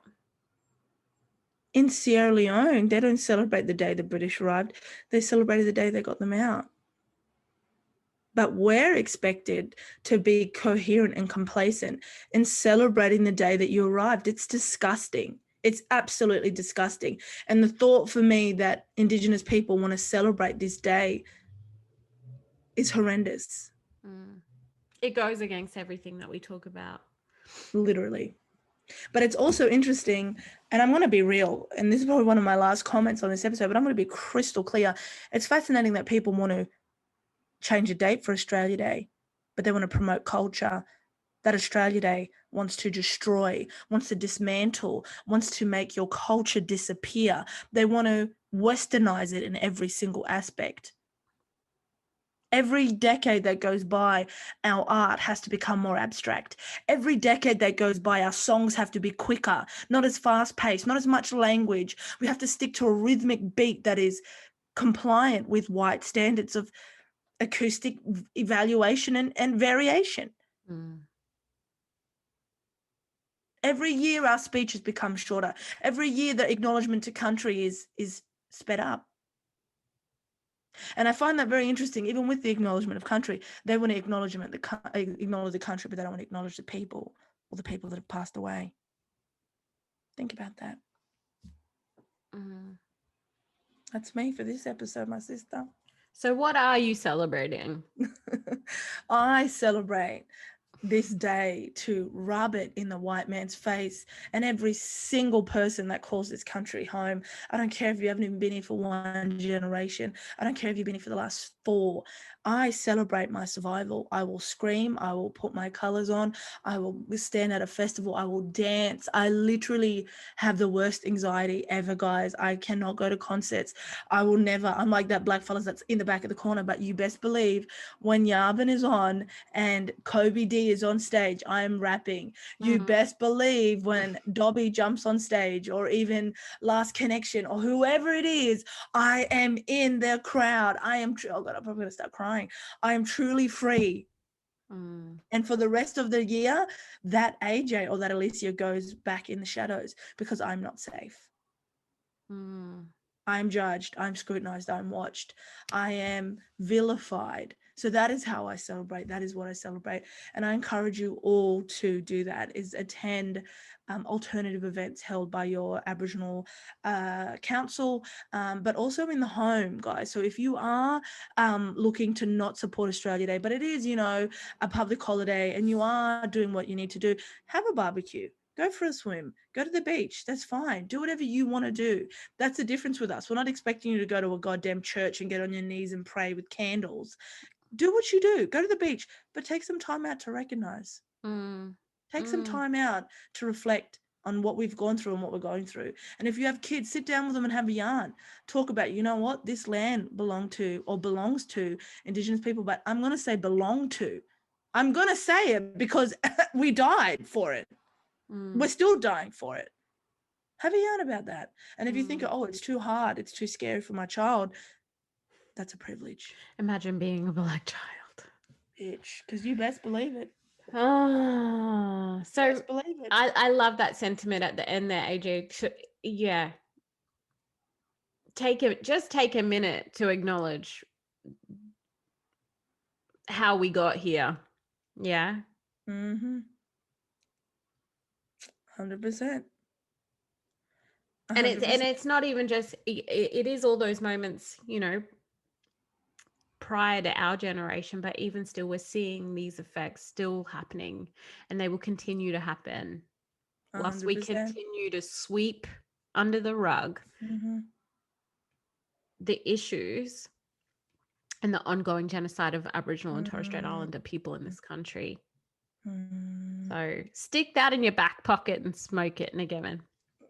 In Sierra Leone, they don't celebrate the day the British arrived. They celebrated the day they got them out. But we're expected to be coherent and complacent in celebrating the day that you arrived. It's disgusting. It's absolutely disgusting. And the thought for me that Indigenous people want to celebrate this day is horrendous. It goes against everything that we talk about. Literally. But it's also interesting, and I'm going to be real, and this is probably one of my last comments on this episode, but I'm going to be crystal clear. It's fascinating that people want to change a date for Australia Day, but they want to promote culture that Australia Day wants to destroy, wants to dismantle, wants to make your culture disappear. They want to westernize it in every single aspect. Every decade that goes by, our art has to become more abstract. Every decade that goes by, our songs have to be quicker, not as fast-paced, not as much language. We have to stick to a rhythmic beat that is compliant with white standards of acoustic evaluation and variation. Every year our speeches become shorter. Every year the acknowledgement to country is sped up. And I find that very interesting. Even with the acknowledgement of country, they want to acknowledge the country, but they don't want to acknowledge the people or the people that have passed away. Think about that. That's me for this episode, my sister. So what are you celebrating? I celebrate this day to rub it in the white man's face and every single person that calls this country home. I don't care if you haven't even been here for one generation. I don't care if you've been here for the last 4. I celebrate my survival. I will scream. I will put my colors on. I will stand at a festival. I will dance. I literally have the worst anxiety ever, guys. I cannot go to concerts. I will never. I'm like that black fellas that's in the back of the corner, but you best believe when Yavin is on and Kobe D is on stage, I am rapping. You best believe when Dobby jumps on stage, or even Last Connection, or whoever it is, I am in their crowd. I am, oh God, I'm probably gonna start crying. I am truly free. And for the rest of the year, that AJ or that Alicia goes back in the shadows because I'm not safe. I'm judged, I'm scrutinized, I'm watched, I am vilified. So that is how I celebrate. That is what I celebrate. And I encourage you all to do that, is attend alternative events held by your Aboriginal council, but also in the home, guys. So if you are looking to not support Australia Day, but it is, you know, a public holiday and you are doing what you need to do, have a barbecue. Go for a swim, go to the beach. That's fine. Do whatever you want to do. That's the difference with us. We're not expecting you to go to a goddamn church and get on your knees and pray with candles. Do what you do. Go to the beach, but take some time out to recognize. Take some time out to reflect on what we've gone through and what we're going through. And if you have kids, sit down with them and have a yarn. Talk about, you know what, this land belongs to Indigenous people, but I'm going to say belong to. I'm going to say it because we died for it. We're still dying for it. Have a yarn about that. And if you think, oh, it's too hard, it's too scary for my child, that's a privilege. Imagine being a black child. Bitch, because you best believe it. So Best believe it. I love that sentiment at the end there, AJ. Yeah. Just take a minute to acknowledge how we got here. Yeah. 100%. And it's not even just, it is all those moments, you know, prior to our generation, but even still we're seeing these effects still happening, and they will continue to happen whilst we 100%. continue to sweep under the rug the issues and the ongoing genocide of Aboriginal and Torres Strait Islander people in this country. So stick that in your back pocket and smoke it, Nagaman.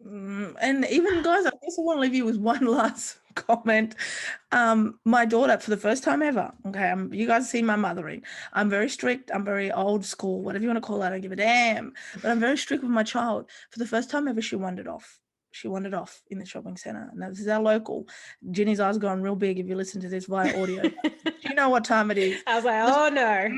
And even guys, I guess I want to leave you with one last comment. My daughter, for the first time ever, okay, you guys see my mothering. I'm very strict. I'm very old school, whatever you want to call it. I don't give a damn. But I'm very strict with my child. For the first time ever, she wandered off. She wandered off in the shopping center. Now, this is our local. Ginny's eyes going real big if you listen to this via audio. You know what time it is. I was like, oh no.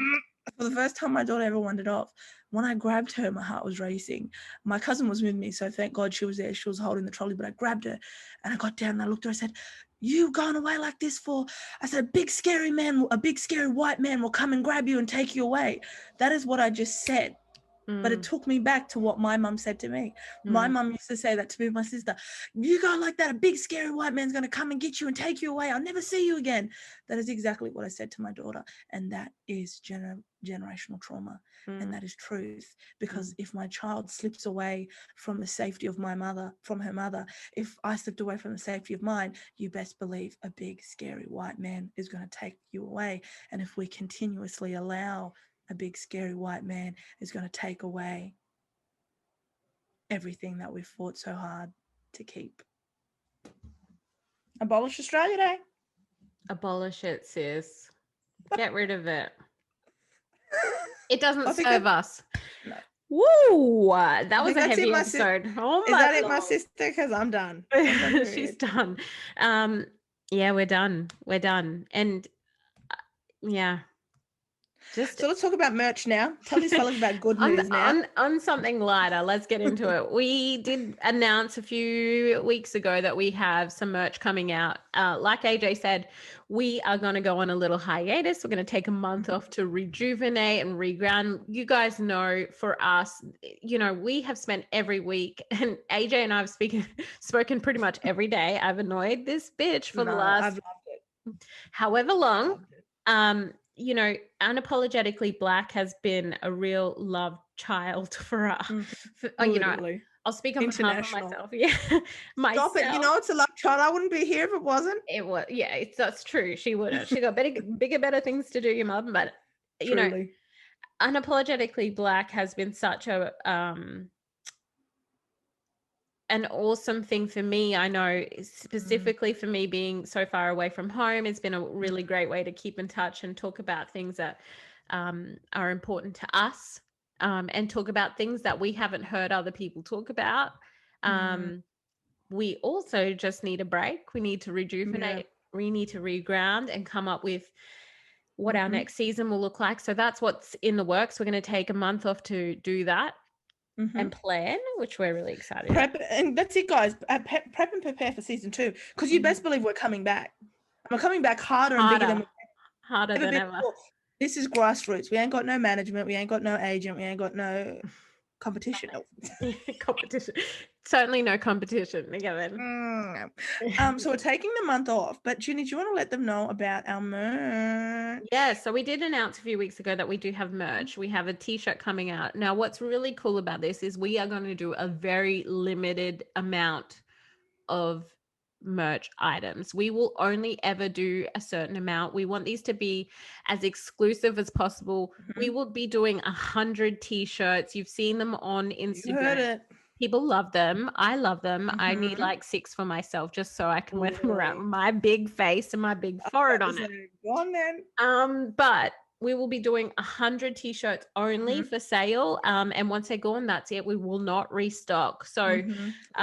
For the first time my daughter ever wandered off, when I grabbed her, my heart was racing. My cousin was with me, so thank God she was there. She was holding the trolley, but I grabbed her and I got down and I looked at her. I said, "You gone away like this for?" I said, "A big scary man, a big scary white man will come and grab you and take you away." That is what I just said. But it took me back to what my mum said to me. My mum used to say that to me, my sister. "You go like that, a big scary white man's going to come and get you and take you away. I'll never see you again." That is exactly what I said to my daughter. And that is generational trauma. And that is truth. Because if my child slips away from the safety of my mother, from her mother, if I slipped away from the safety of mine, you best believe a big scary white man is going to take you away. And if we continuously allow a big scary white man is going to take away everything that we've fought so hard to keep. Abolish Australia Day. Abolish it, sis. Get rid of it. It doesn't serve us. No. Woo! That was a heavy episode. Oh my Is that Lord. it, my sister? Because I'm done. She's done. Yeah, we're done. We're done. And yeah. So let's talk about merch now. Tell these fellas about good news now. On something lighter, let's get into it. We did announce a few weeks ago that we have some merch coming out. Like AJ said, we are going to go on a little hiatus. We're going to take a month off to rejuvenate and reground. You guys know, for us, you know, we have spent every week, and AJ and I have spoken pretty much every day. I've annoyed this bitch for the last I've loved it. However long. You know, Unapologetically Black has been a real love child for us. You know, I'll speak on behalf of myself. Yeah, myself. Stop it. You know, it's a love child. I wouldn't be here if it wasn't. It was. Yeah, that's true. She wouldn't. She got bigger, better things to do, your mum. But you know, Unapologetically Black has been such a an awesome thing for me. I know specifically for me being so far away from home, it's been a really great way to keep in touch and talk about things that are important to us, and talk about things that we haven't heard other people talk about. We also just need a break. We need to rejuvenate. We need to reground and come up with what our next season will look like. So that's what's in the works. We're going to take a month off to do that. And plan, which we're really excited about. And that's it, guys. Prep and prepare for season 2, because you best believe we're coming back. We're coming back harder and bigger than ever. This is grassroots. We ain't got no management. We ain't got no agent. We ain't got no competition. Competition. Certainly no competition. So we're taking the month off. But Ginny, do you want to let them know about our merch? Yeah, so we did announce a few weeks ago that we do have merch. We have a t-shirt coming out. Now, what's really cool about this is we are going to do a very limited amount of merch items. We will only ever do a certain amount. We want these to be as exclusive as possible. We will be doing 100 t-shirts. You've seen them on Instagram. You heard it. People love them. I love them. I need like 6 for myself just so I can wear them around my big face and my big forehead on it. Go on then. But we will be doing 100 t-shirts only for sale. And once they're gone, that's it. We will not restock. So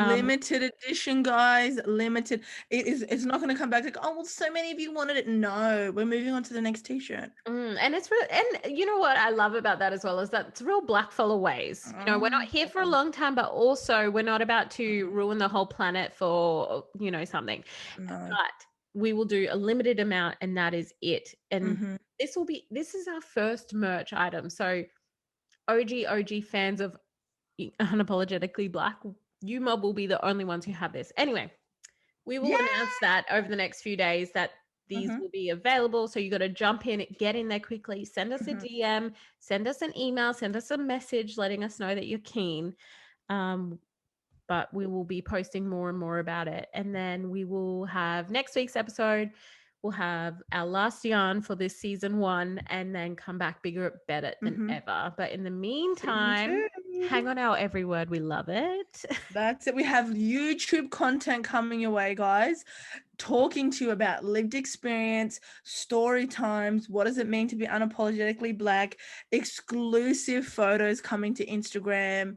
limited edition, guys. Limited. It's not going to come back like, oh, well, so many of you wanted it. No, we're moving on to the next t-shirt. And it's real. And you know what I love about that as well is that it's real blackfella ways. You know, we're not here for a long time, but also we're not about to ruin the whole planet for, you know, something. No. But we will do a limited amount and that is it. And this is our first merch item. So OG fans of Unapologetically Black, you mob will be the only ones who have this. Anyway, we will announce that over the next few days that these will be available. So you got to jump in, get in there quickly, send us a DM, send us an email, send us a message letting us know that you're keen. But we will be posting more and more about it. And then we will have next week's episode. We'll have our last yarn for this season 1 and then come back bigger, better than ever. But in the meantime, hang on our every word. We love it. That's it. We have YouTube content coming your way, guys. Talking to you about lived experience, story times, what does it mean to be unapologetically Black, exclusive photos coming to Instagram,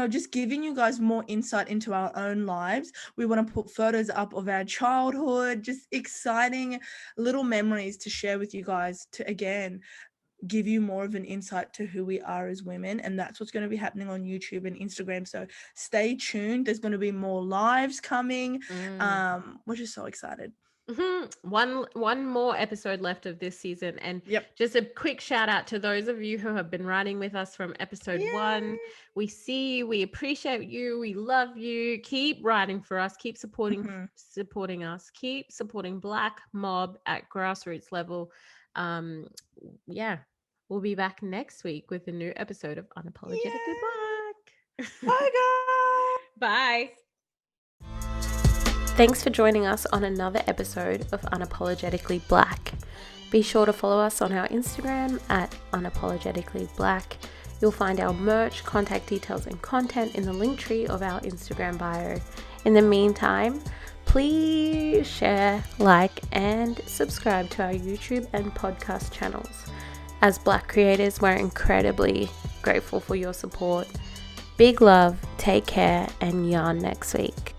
just giving you guys more insight into our own lives. We want to put photos up of our childhood, just exciting little memories to share with you guys to, again, give you more of an insight to who we are as women. And that's what's going to be happening on YouTube and Instagram. So stay tuned. There's going to be more lives coming. We're just so excited. One more episode left of this season, and just a quick shout out to those of you who have been riding with us from episode 1. We see you, we appreciate you, we love you. Keep riding for us, keep supporting us, keep supporting Black mob at grassroots level. We'll be back next week with a new episode of Unapologetically Black. Bye, guys. Bye. Thanks for joining us on another episode of Unapologetically Black. Be sure to follow us on our Instagram at Unapologetically Black. You'll find our merch, contact details, and content in the link tree of our Instagram bio. In the meantime, please share, like, and subscribe to our YouTube and podcast channels. As Black creators, we're incredibly grateful for your support. Big love, take care, and yarn next week.